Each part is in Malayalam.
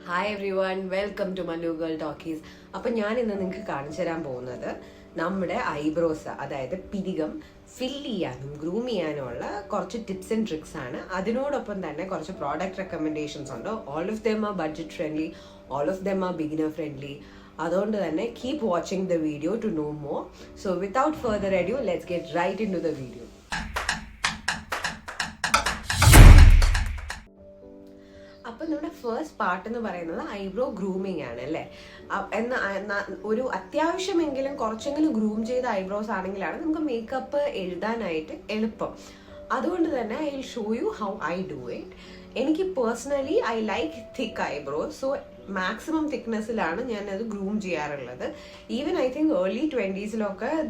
Hi everyone, welcome to Mallu girl talkies. അപ്പം ഞാൻ ഇന്ന് നിങ്ങൾക്ക് കാണിച്ചു തരാൻ പോകുന്നത് നമ്മുടെ ഐബ്രോസ്, അതായത് പിരികം ഫിൽ ചെയ്യാനും ഗ്രൂം ചെയ്യാനുമുള്ള കുറച്ച് ടിപ്സ് ആൻഡ് ട്രിക്സ് ആണ്. അതിനോടൊപ്പം തന്നെ കുറച്ച് പ്രോഡക്റ്റ് റെക്കമെൻഡേഷൻസ് ഉണ്ട്. All of them are budget friendly, all of them are beginner friendly. അതുകൊണ്ട് തന്നെ keep watching the video to know more. So without further adieu, let's get right into the video. അപ്പം നമ്മുടെ ഫസ്റ്റ് പാർട്ട് എന്ന് പറയുന്നത് ഐബ്രോ ഗ്രൂമിങ് ആണ് അല്ലേ. ഒരു അത്യാവശ്യമെങ്കിലും കുറച്ചെങ്കിലും ഗ്രൂം ചെയ്ത ഐബ്രോസ് ആണെങ്കിലാണ് നമുക്ക് മേക്കപ്പ് എഴുതാനായിട്ട് എളുപ്പം. അതുകൊണ്ട് തന്നെ I will show you how I do it. എനിക്ക് personally I like thick eyebrows. So maximum തിക്നെസ്സിലാണ് ഞാൻ അത് ഗ്രൂം ചെയ്യാറുള്ളത്. Even I think early 20s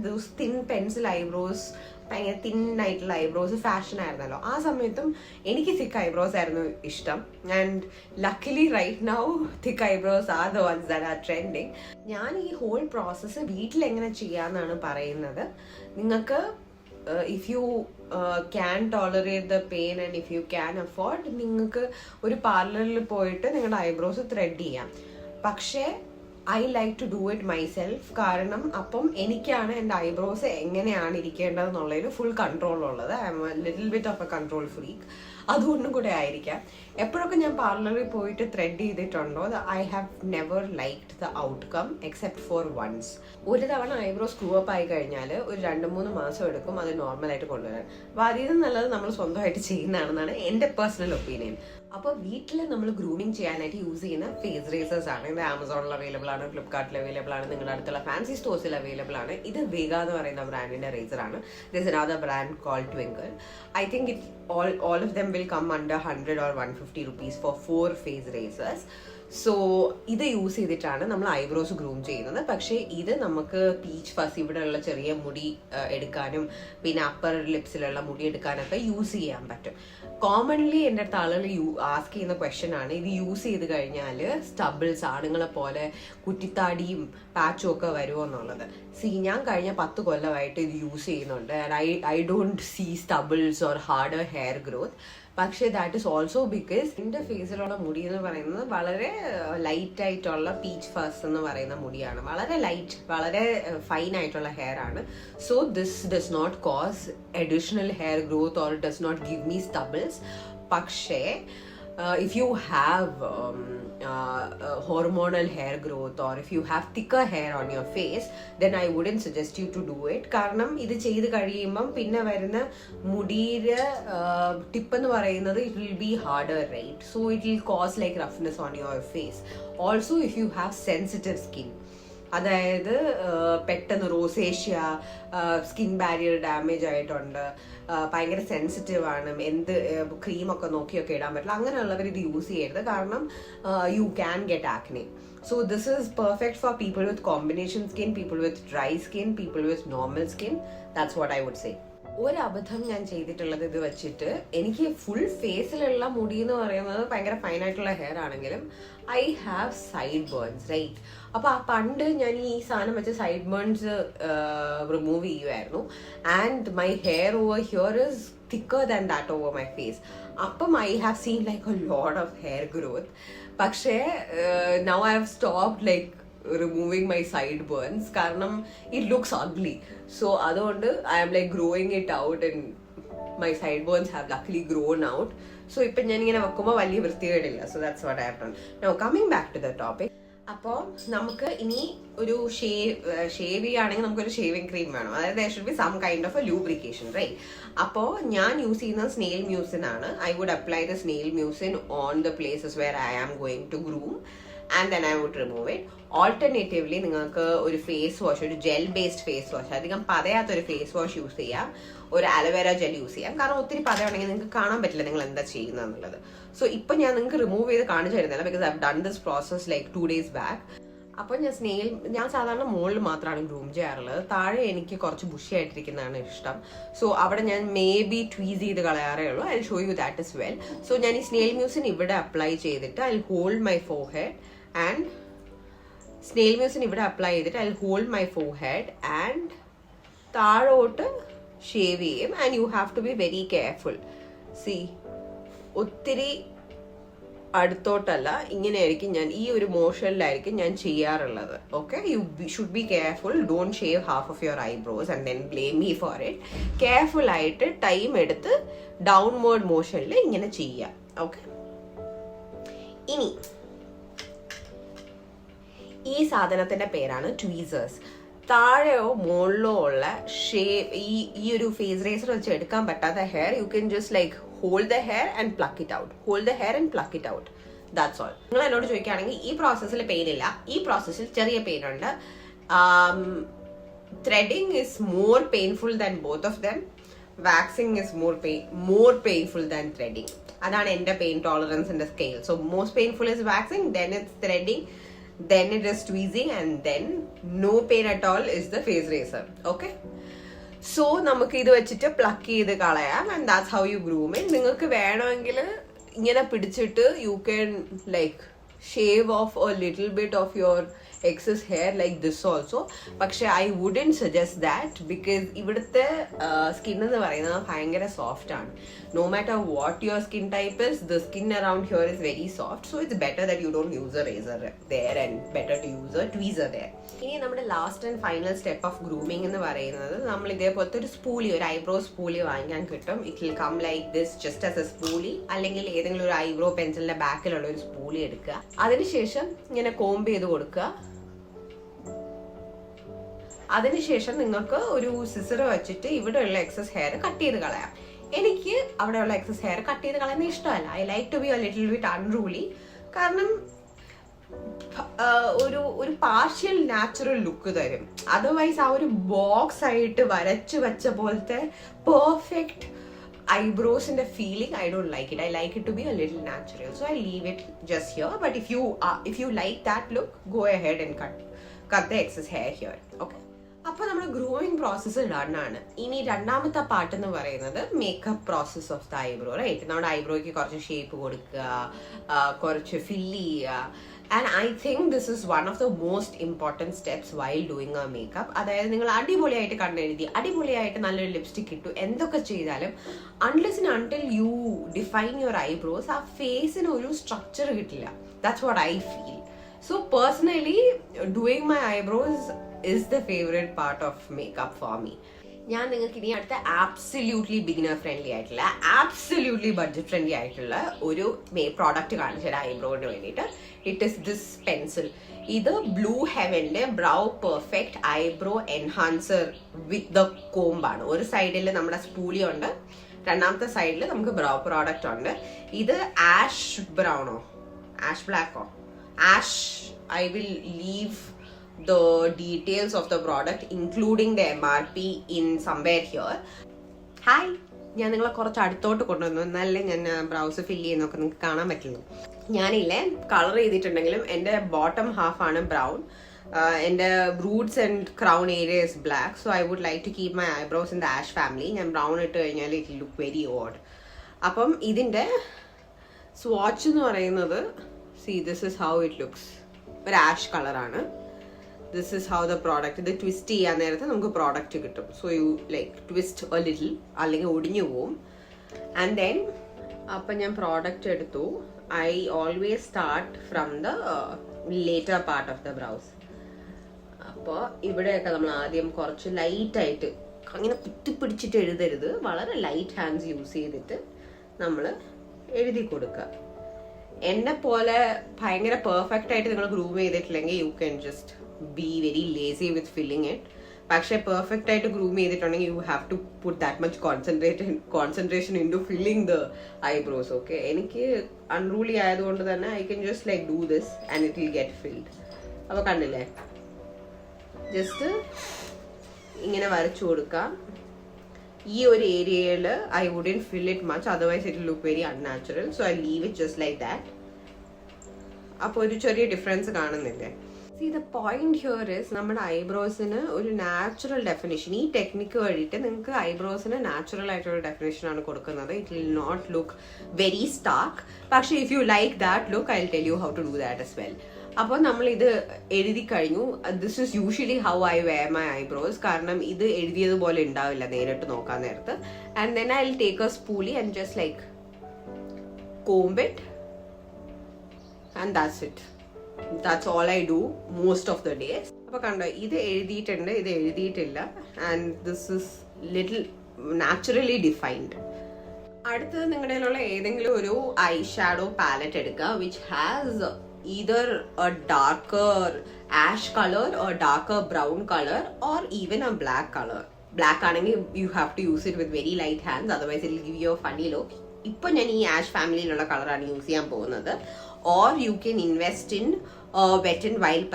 those thin pencil eyebrows, ഭയങ്കര തിന്നായിട്ടുള്ള ഐബ്രോസ് ഫാഷൻ ആയിരുന്നല്ലോ. ആ സമയത്തും എനിക്ക് തിക്ക് ഐബ്രോസ് ആയിരുന്നു ഇഷ്ടം. And luckily right now thick eyebrows are the ones that are trending. ഞാൻ ഈ ഹോൾ പ്രോസസ്സ് വീട്ടിൽ എങ്ങനെ ചെയ്യാന്നാണ് പറയുന്നത്. നിങ്ങൾക്ക് if you can tolerate the pain and if you can afford, നിങ്ങൾക്ക് ഒരു പാർലറിൽ പോയിട്ട് നിങ്ങളുടെ ഐബ്രോസ് ത്രെഡ് ചെയ്യാം. പക്ഷേ I like to do it myself. കാരണം അപ്പം എനിക്കാണ് എൻ്റെ ഐബ്രോസ് എങ്ങനെയാണ് ഇരിക്കേണ്ടതെന്നുള്ളതിൽ ഫുൾ കൺട്രോൾ ഉള്ളത്. I'm a little bit of a control freak. അതുകൊണ്ടും കൂടെ ആയിരിക്കാം. എപ്പോഴൊക്കെ ഞാൻ പാർലറിൽ പോയിട്ട് ത്രെഡ് ചെയ്തിട്ടുണ്ടോ, I have never liked the outcome except for once. ഒരു തവണ ഐബ്രോ സ്ക്രൂ അപ്പ് ആയി കഴിഞ്ഞാൽ ഒരു 2-3 മാസം എടുക്കും അത് നോർമലായിട്ട് കൊണ്ടുവരാൻ. അപ്പോൾ അതിൽ നിന്ന് നല്ലത് നമ്മൾ സ്വന്തമായിട്ട് ചെയ്യുന്നതാണെന്നാണ് എൻ്റെ പേഴ്സണൽ ഒപ്പീനിയൻ. അപ്പോൾ വീട്ടിൽ നമ്മൾ ഗ്രൂമിങ് ചെയ്യാനായിട്ട് യൂസ് ചെയ്യുന്ന ഫേസ് റേസേഴ്സ് ആണ്. ഇത് ആമസോണിൽ അവൈലബിൾ ആണ്, ഫ്ലിപ്കാർട്ടിൽ അവൈലബിൾ ആണ്, നിങ്ങളുടെ അടുത്തുള്ള ഫാൻസി സ്റ്റോഴ്സിൽ അവൈലബിൾ ആണ്. ഇത് വേഗ എന്ന് പറയുന്ന ബ്രാൻഡിന്റെ റേസർ ആണ്. This is another brand called Twinkle. I think it all of them will come under 100 or 150 rupees for 4 face razors. So ഇത് യൂസ് ചെയ്തിട്ടാണ് നമ്മൾ ഐബ്രോസ് ഗ്രൂം ചെയ്യുന്നത്. പക്ഷേ ഇത് നമുക്ക് പീച്ച് ഫസ്, ഇവിടെയുള്ള ചെറിയ മുടി എടുക്കാനും പിന്നെ അപ്പർ ലിപ്സിലുള്ള മുടി എടുക്കാനൊക്കെ യൂസ് ചെയ്യാൻ പറ്റും. കോമൺലി എൻ്റെ അടുത്ത് ആളുകൾ ആസ്ക് ചെയ്യുന്ന ക്വസ്റ്റ്യൻ ആണ്, ഇത് യൂസ് ചെയ്ത് കഴിഞ്ഞാൽ സ്റ്റബിൾസ്, ആണുങ്ങളെ പോലെ കുറ്റിത്താടിയും പാച്ചും ഒക്കെ വരുമോ എന്നുള്ളത്. ഞാൻ കഴിഞ്ഞ 10 കൊല്ലമായിട്ട് ഇത് യൂസ് ചെയ്യുന്നുണ്ട്. And I don't see stubbles or harder hair growth. പക്ഷേ ദാറ്റ് ഇസ് ഓൾസോ ബിക്കോസ് എൻ്റെ ഫേസിലുള്ള മുടി എന്ന് പറയുന്നത് വളരെ ലൈറ്റ് ആയിട്ടുള്ള പീച്ച് ഫസ് എന്ന് പറയുന്ന മുടിയാണ്. വളരെ ലൈറ്റ്, വളരെ ഫൈൻ ആയിട്ടുള്ള ഹെയർ ആണ്. So this does not cause additional hair growth or does not give me stubbles. പക്ഷേ if you have hormonal hair growth or if you have thicker hair on your face, then I wouldn't suggest you to do it. കാരണം ഇത് ചെയ്ത് കഴിയുമ്പം പിന്നെ വരുന്ന മുടിയുടെ ടിപ്പ് എന്ന് പറയുന്നത് it will be harder, right? So it will cause like roughness on your face. Also if you have sensitive skin, അതായത് പെട്ടെന്ന് റോസേഷ്യ, സ്കിൻ ബാരിയർ ഡാമേജ് ആയിട്ടുണ്ട്, ഭയങ്കര സെൻസിറ്റീവ് ആണ്, എന്ത് ക്രീമൊക്കെ നോക്കിയൊക്കെ ഇടാൻ പറ്റില്ല, അങ്ങനെയുള്ളവർ ഇത് യൂസ് ചെയ്യരുത്. കാരണം you can get acne. So this is perfect for people with combination skin, people with dry skin, people with normal skin. That's what I would say. ഒരു അബദ്ധം ഞാൻ ചെയ്തിട്ടുള്ളത് ഇത് വെച്ചിട്ട്, എനിക്ക് ഫുൾ ഫേസിലുള്ള മുടി എന്ന് പറയുന്നത് ഭയങ്കര ഫൈനായിട്ടുള്ള ഹെയർ ആണെങ്കിലും I have sideburns, right? അപ്പോൾ ആ പണ്ട് ഞാൻ ഈ സാധനം വെച്ച് സൈഡ് ബേൺസ് റിമൂവ് ചെയ്യുമായിരുന്നു. And my hair over here is thicker than that over my face. അപ്പം I have seen like a lot of hair growth. പക്ഷേ now I have stopped like removing my sideburns കാരണം it looks ugly. So അതുകൊണ്ട് I am like growing it out and my sideburns have luckily grown out. So ഇപ്പം ഞാൻ ഇങ്ങനെ വെക്കുമ്പോൾ വലിയ വൃത്തികേടില്ല. So that's what I have done. Now coming back to the topic. അപ്പോൾ നമുക്ക് ഇനി ഒരു ഷേവ് ചെയ്യുകയാണെങ്കിൽ നമുക്കൊരു ഷേവിങ് ക്രീം വേണം. അതായത് there should be some kind of a lubrication, right? അപ്പോൾ ഞാൻ യൂസ് ചെയ്യുന്നത് സ്നെയിൽ മ്യൂസിൻ ആണ്. I would apply the snail mucin on the places where I am going to groom and then I would remove it. Alternatively നിങ്ങൾക്ക് ഒരു ഫേസ് വാഷ്, ഒരു ജെൽ ബേസ്ഡ് ഫേസ് വാഷ്, അധികം പതയാത്തൊരു ഫേസ് വാഷ് യൂസ് ചെയ്യാം, ഒരു അലോവേര ജെൽ യൂസ് ചെയ്യാം. കാരണം ഒത്തിരി പതയുണ്ടെങ്കിൽ നിങ്ങൾക്ക് കാണാൻ പറ്റില്ല നിങ്ങൾ എന്താ ചെയ്യുന്നതെന്നുള്ളത്. സോ ഇപ്പം ഞാൻ നിങ്ങൾക്ക് റിമൂവ് ചെയ്ത് കാണിച്ചു തരുന്നില്ല, because I have done this process like 2 days back. അപ്പോൾ ഞാൻ സാധാരണ മുകളിൽ മാത്രമാണ് ഗ്രൂം ചെയ്യാറുള്ളത്. താഴെ എനിക്ക് കുറച്ച് ബുഷി ആയിട്ടിരിക്കുന്നതാണ് ഇഷ്ടം. സോ അവിടെ ഞാൻ മേ ബി ട്വീസ് ചെയ്ത് കളയാറേ ഉള്ളൂ. I will show you that as well. So ഞാൻ ഈ സ്നെയിൽ മ്യൂസിൻ ഇവിടെ അപ്ലൈ ചെയ്തിട്ട് I will hold my forehead and snail mucin ഇവിടെ അപ്ലൈ ചെയ്തിട്ട് I will hold my forehead and താഴോട്ട് ഷേവ് ചെയ്യും. And you have to be very careful. See ഒത്തിരി അടുത്തോട്ടല്ല, ഇങ്ങനെയായിരിക്കും ഞാൻ ഈ ഒരു മോഷനിലായിരിക്കും ഞാൻ ചെയ്യാറുള്ളത്. Okay, you should be careful. Don't shave half of your eyebrows and then blame me for it. Careful ആയിട്ട് ടൈം എടുത്ത് ഡൗൺവേർഡ് മോഷനിൽ ഇങ്ങനെ ചെയ്യാം. ഓക്കെ, ഇനി ഈ സാധനത്തിന്റെ പേരാണ് ട്വീസേഴ്സ്. താഴെയോ മുകളിലോ ഉള്ള ഈ ഒരു ഫേസ് റേസർ വെച്ച് എടുക്കാൻ പറ്റാത്ത hair, you can just like hold the hair and pluck it out. Hold the hair and pluck it out. That's all. നിങ്ങൾ എന്നോട് ചോദിക്കുകയാണെങ്കിൽ ഈ പ്രോസസ്സിൽ പെയിൻ ഇല്ല. ഈ പ്രോസസ്സിൽ ചെറിയ പെയിൻ ഉണ്ട്. Threading is more painful than both of them. Waxing is more painful than threading. അതാണ് എന്റെ പെയിൻ ടോളറൻസിന്റെ scale. So most painful is waxing, then it's threading, then it is tweezing, and then no pain at all is the face razor. Okay, so നമുക്ക് ഇത് വെച്ചിട്ട് പ്ലക്ക് ചെയ്ത് കളയാം, and that's how you groom it. നിങ്ങൾക്ക് വേണമെങ്കിൽ ഇങ്ങനെ പിടിച്ചിട്ട് you can like shave off a little bit of your excess hair like this also. പക്ഷെ I wouldn't suggest that, because ഇവിടുത്തെ സ്കിൻ എന്ന് പറയുന്നത് ഭയങ്കര സോഫ്റ്റ് ആണ്. No matter what your skin type is, the skin around here is very soft, so it's better that you don't use a razor there and better to use a tweezer there. ഇനി നമ്മുടെ last and final step of grooming എന്ന് പറയുന്നത്, നമ്മൾ ഇതേപോലത്തെ ഒരു സ്പൂളി, ഒരു ഐബ്രോ സ്പൂളി വാങ്ങിക്കാൻ കിട്ടും. It will come like this, just as a spoolie, അല്ലെങ്കിൽ ഏതെങ്കിലും ഒരു ഐബ്രോ പെൻസിലിന്റെ ബാക്കിലുള്ള ഒരു സ്പൂളി എടുക്കുക. അതിനുശേഷം ഇങ്ങനെ കോംബ് ചെയ്ത് കൊടുക്കുക. അതിനുശേഷം നിങ്ങൾക്ക് ഒരു സിസർ വെച്ചിട്ട് ഇവിടെയുള്ള എക്സസ് ഹെയർ കട്ട് ചെയ്ത് കളയാം. എനിക്ക് അവിടെയുള്ള എക്സസ് ഹെയർ കട്ട് ചെയ്ത് കളയുന്നത് ഇഷ്ടമല്ല. I like to be a little bit unruly. കാരണം ഒരു പാർഷ്യൽ നാച്ചുറൽ ലുക്ക് തരും. അതർവൈസ് ആ ഒരു ബോക്സ് ആയിട്ട് വരച്ചു വെച്ച പോലത്തെ പെർഫെക്റ്റ് ഐബ്രോസിന്റെ feeling I don't like it. I like it to be a little natural. So I leave it just here. But if you like that look, go ahead and cut the excess hair here. Okay, അപ്പൊ നമ്മുടെ ഗ്രൂമിംഗ് പ്രോസസ്സ് ഡൺ ആണ്. ഇനി രണ്ടാമത്തെ പാർട്ട് എന്ന് പറയുന്നത് makeup process of the eyebrow. Right, നമ്മുടെ ഐബ്രോയ്ക്ക് കുറച്ച് ഷേപ്പ് കൊടുക്കുക, കുറച്ച് ഫില്ല് ചെയ്യുക. And I think this is one of the most important steps while doing a makeup. അതായത് നിങ്ങൾ അടിപൊളിയായിട്ട് കണ്ടെഴുതി, അടിപൊളിയായിട്ട് നല്ലൊരു ലിപ്സ്റ്റിക് ഇട്ടു, എന്തൊക്കെ ചെയ്താലും unless and until you define your eyebrows, ആ ഫേസിന് ഒരു സ്ട്രക്ചർ കിട്ടില്ല. That's what I feel. So personally doing my eyebrows is the favorite part of makeup for me. ഞാൻ നിങ്ങൾക്ക് ഇനി അടുത്ത ആബ്സല്യൂട്ട്ലി ബിഗിനർ ഫ്രണ്ട്ലി ആയിട്ടുള്ള, ആബ്സല്യൂട്ട്ലി ബഡ്ജറ്റ് ഫ്രണ്ട്ലി ആയിട്ടുള്ള ഒരു പ്രോഡക്റ്റ് കാണിച്ചു തരാം ഐബ്രോന് വേണ്ടിയിട്ട്. It is this pencil. ഇത് ബ്ലൂ ഹെവന്റെ brow perfect eyebrow enhancer with the കോംബാണ്. ഒരു സൈഡിൽ നമ്മുടെ സ്പൂലി ഉണ്ട്, രണ്ടാമത്തെ സൈഡിൽ നമുക്ക് ബ്രൗ പ്രോഡക്റ്റ് ഉണ്ട്. ഇത് ആഷ് ബ്രൗണോ ആഷ് ബ്ലാക്കോ ash, I will leave the details of the product including the MRP in somewhere here. Hi, ഞാൻ നിങ്ങളെ കുറച്ച് അടുത്തോട്ട് കൊണ്ടുവന്നു, എന്നാലേ ഞാൻ ബ്രൗസ് ഫില്ല് ചെയ്യുന്നൊക്കെ നിങ്ങൾക്ക് കാണാൻ പറ്റുള്ളൂ. ഞാനില്ലേ കളർ ചെയ്തിട്ടുണ്ടെങ്കിലും എൻ്റെ ബോട്ടം ഹാഫ് ആണ് ബ്രൗൺ, എൻ്റെ roots and crown area is black. So I would like to keep my eyebrows in the ash family. ഞാൻ ബ്രൗൺ ഇട്ട് കഴിഞ്ഞാൽ ഇറ്റ് ലുക്ക് വെരി ഓഡ്. അപ്പം ഇതിൻ്റെ സ്വാച്ച് എന്ന് പറയുന്നത്, see this is how it looks. ഒരു ആഷ് കളറാണ്. This is how the product, ഇത് ട്വിസ്റ്റ് ചെയ്യാൻ നേരത്തെ നമുക്ക് പ്രോഡക്റ്റ് കിട്ടും. So you like twist a little, അല്ലെങ്കിൽ ഒടിഞ്ഞു പോവും. ആൻഡ് ദെൻ അപ്പം ഞാൻ പ്രോഡക്റ്റ് എടുത്തു. I always start from the later part of the brows. അപ്പോൾ ഇവിടെയൊക്കെ നമ്മൾ ആദ്യം കുറച്ച് ലൈറ്റായിട്ട്, അങ്ങനെ കുത്തിപ്പിടിച്ചിട്ട് എഴുതരുത്, വളരെ ലൈറ്റ് ഹാൻഡ്സ് യൂസ് ചെയ്തിട്ട് നമ്മൾ എഴുതി കൊടുക്കുക. എന്നെ പോലെ ഭയങ്കര പെർഫെക്റ്റ് ആയിട്ട് നിങ്ങൾ ഗ്രൂം ചെയ്തിട്ടില്ലെങ്കിൽ you can just be very lazy with filling it. പക്ഷെ പെർഫെക്റ്റ് ആയിട്ട് ഗ്രൂം ചെയ്തിട്ടുണ്ടെങ്കിൽ you have to put that much concentration into filling the eyebrows. Okay, എനിക്ക് അൺറൂളി ആയതുകൊണ്ട് തന്നെ I can just like do this and it will get filled. അപ്പോൾ കണ്ടില്ലേ, ജസ്റ്റ് ഇങ്ങനെ വരച്ചു കൊടുക്കാം. ഈ ഒരു ഏരിയയിൽ I wouldn't fill it much, otherwise it look very unnatural. So I leave it just like that. അപ്പോൾ ഒരു ചെറിയ ഡിഫറൻസ് കാണുന്നില്ലേ? See, the point here is നമ്മുടെ ഐബ്രോസിന് ഒരു നാച്ചുറൽ ഡെഫിനേഷൻ, ഈ ടെക്നിക്ക് വഴിയിട്ട് നിങ്ങൾക്ക് ഐബ്രോസിന് നാച്ചുറൽ ആയിട്ടുള്ള ഡെഫിനേഷൻ ആണ് കൊടുക്കുന്നത്. It will not look very stark. പക്ഷേ if you like that look, I will tell you how to do that as well. അപ്പോൾ നമ്മൾ ഇത് എഴുതി കഴിഞ്ഞു. This is usually how I wear my eyebrows. കാരണം ഇത് എഴുതിയതുപോലെ ഉണ്ടാവില്ല നേരിട്ട് നോക്കാൻ നേരത്ത്. And then I will take a spoolie and just like comb it and that's it. That's all I do most of the days. അപ്പോൾ കണ്ടോ, ഇത് എഴുതിയിട്ടുണ്ട്, ഇത് എഴുതിയിട്ടില്ല, and this is little naturally defined. അടുത്തത് നിങ്ങളുടെ കയ്യിലുള്ള ഏതെങ്കിലും ഒരു ഐ ഷാഡോ പാലറ്റ് എടുക്കുക which has either a darker ash color or darker brown color or even a black color. Black ആണെങ്കിൽ you have to use it with very light hands, otherwise it will give you a funny look. ഇപ്പോൾ ഞാൻ ഈ ആഷ് ഫാമിലിയിലുള്ള കളറാണ് യൂസ് ചെയ്യാൻ പോകുന്നത്. Or you can invest in wet and wild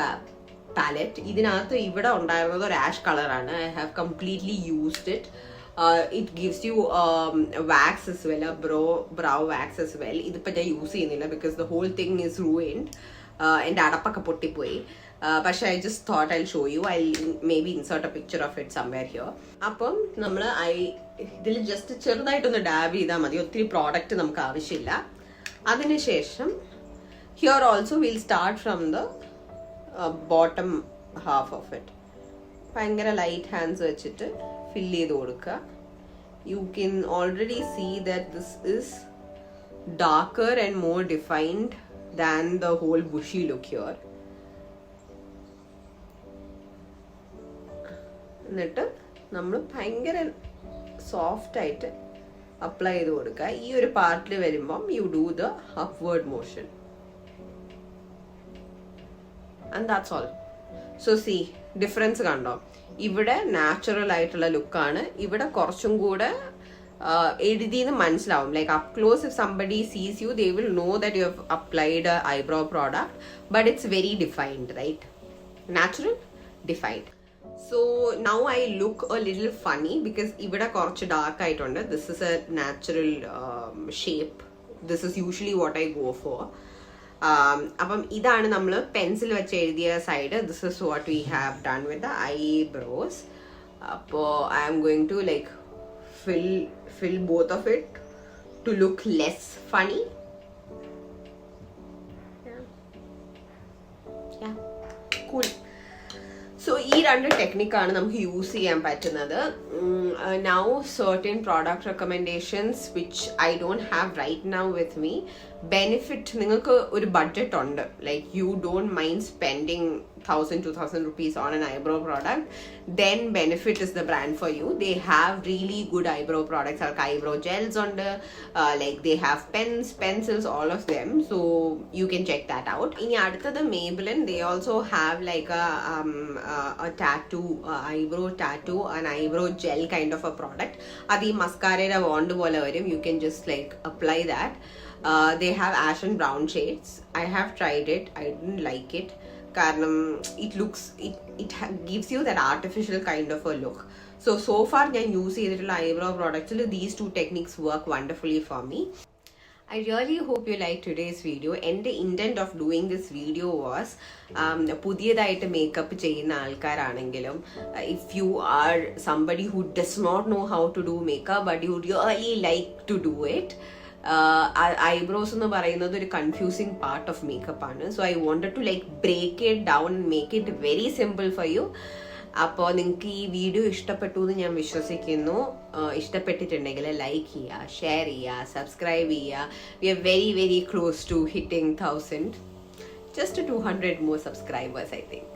palette. ഇതിനകത്ത് ഇവിടെ ഉണ്ടായിരുന്നത് ഒരു ആഷ് കളറാണ്. I have completely used it. It gives you wax as well, a brow wax as well. ഇതിപ്പോൾ ഞാൻ യൂസ് ചെയ്യുന്നില്ല because the whole thing is ruined. എൻ്റെ അടപ്പൊക്കെ പൊട്ടിപ്പോയി. പക്ഷെ I just thought I'll show you. I'll maybe insert a picture of it somewhere here. അപ്പം നമ്മൾ ഇതിൽ ജസ്റ്റ് ചെറുതായിട്ടൊന്ന് ഡാബ് ചെയ്താൽ മതി. ഒത്തിരി പ്രോഡക്റ്റ് നമുക്ക് ആവശ്യമില്ല. അതിനുശേഷം here also we'll start from the bottom half of it. ഭയങ്കര ലൈറ്റ് ഹാൻഡ്സ് വെച്ചിട്ട് fill ചെയ്ത് കൊടുക്കുക. You can already see that this is darker and more defined than the whole bushy look here. എന്നിട്ട് നമ്മൾ ഭയങ്കര സോഫ്റ്റ് ആയിട്ട് അപ്ലൈ ചെയ്ത് കൊടുക്കുക. ഈ ഒരു പാർട്ടിൽ വരുമ്പം you do the upward motion. And that's all. So see, difference കണ്ടോ? ഇവിടെ നാച്ചുറൽ ആയിട്ടുള്ള ലുക്കാണ്. ഇവിടെ കുറച്ചും കൂടെ എഴുതിന്ന് മനസ്സിലാവും. Like up close if somebody sees you, they will know that you have applied eyebrow product, but it's very defined, right? Natural, defined. So now I look a little funny because ഇവിടെ കുറച്ച് ഡാർക്ക് ആയിട്ടുണ്ട്. This is a natural shape. This is usually what I go for. അപ്പം ഇതാണ് നമ്മൾ പെൻസിൽ വെച്ച് എഴുതിയ side. This is what we have done with the eyebrows. അപ്പോൾ I am going to like fill both of it to look less funny. Yeah, cool. So ഈ രണ്ട് ടെക്നിക്കാണ് നമുക്ക് യൂസ് ചെയ്യാൻ പറ്റുന്നത്. Now certain product recommendations which I don't have right now with me. Benefit, നിങ്ങൾക്ക് ഒരു ബഡ്ജറ്റ് ഉണ്ട്, like you don't mind spending 1,000-2,000 rupees on an eyebrow product, then Benefit is the brand for you. They have really good eyebrow products, like eyebrow gels like they have pens, pencils, all of them, so you can check that out. ഇനി അടുത്തത് Maybelline. They also have like a tattoo, eyebrow tattoo, an eyebrow gel kind of a product. അത് ഈ മസ്കാരയുടെ wand പോലെ വരും. You can just like apply that. They have ash and brown shades. I have tried it. I didn't like it. കാരണം it gives you that artificial kind of a look. So far ഞാൻ യൂസ് ചെയ്തിട്ടുള്ള eyebrow products, these two techniques work wonderfully for me. I really hope you liked today's video. എൻ്റെ intent of doing this video was പുതിയതായിട്ട് മേക്കപ്പ് ചെയ്യുന്ന ആൾക്കാരാണെങ്കിലും, if you are somebody who does not know how to do makeup but you really like to do it, eyebrows എന്ന് പറയുന്നത് ഒരു കൺഫ്യൂസിങ് പാർട്ട് ഓഫ് മേക്കപ്പ് ആണ്. So I wanted to like break it down and make it very simple for you. അപ്പോൾ നിങ്ങൾക്ക് ഈ വീഡിയോ ഇഷ്ടപ്പെട്ടു എന്ന് ഞാൻ വിശ്വസിക്കുന്നു. ഇഷ്ടപ്പെട്ടിട്ടുണ്ടെങ്കിൽ ലൈക്ക് ചെയ്യുക, ഷെയർ ചെയ്യുക, സബ്സ്ക്രൈബ് ചെയ്യുക. We are very very close to hitting 1,000. Just 200 more subscribers, I think.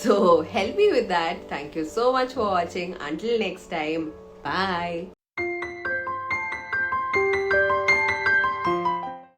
So help me with that. Thank you so much for watching. Until next time, bye.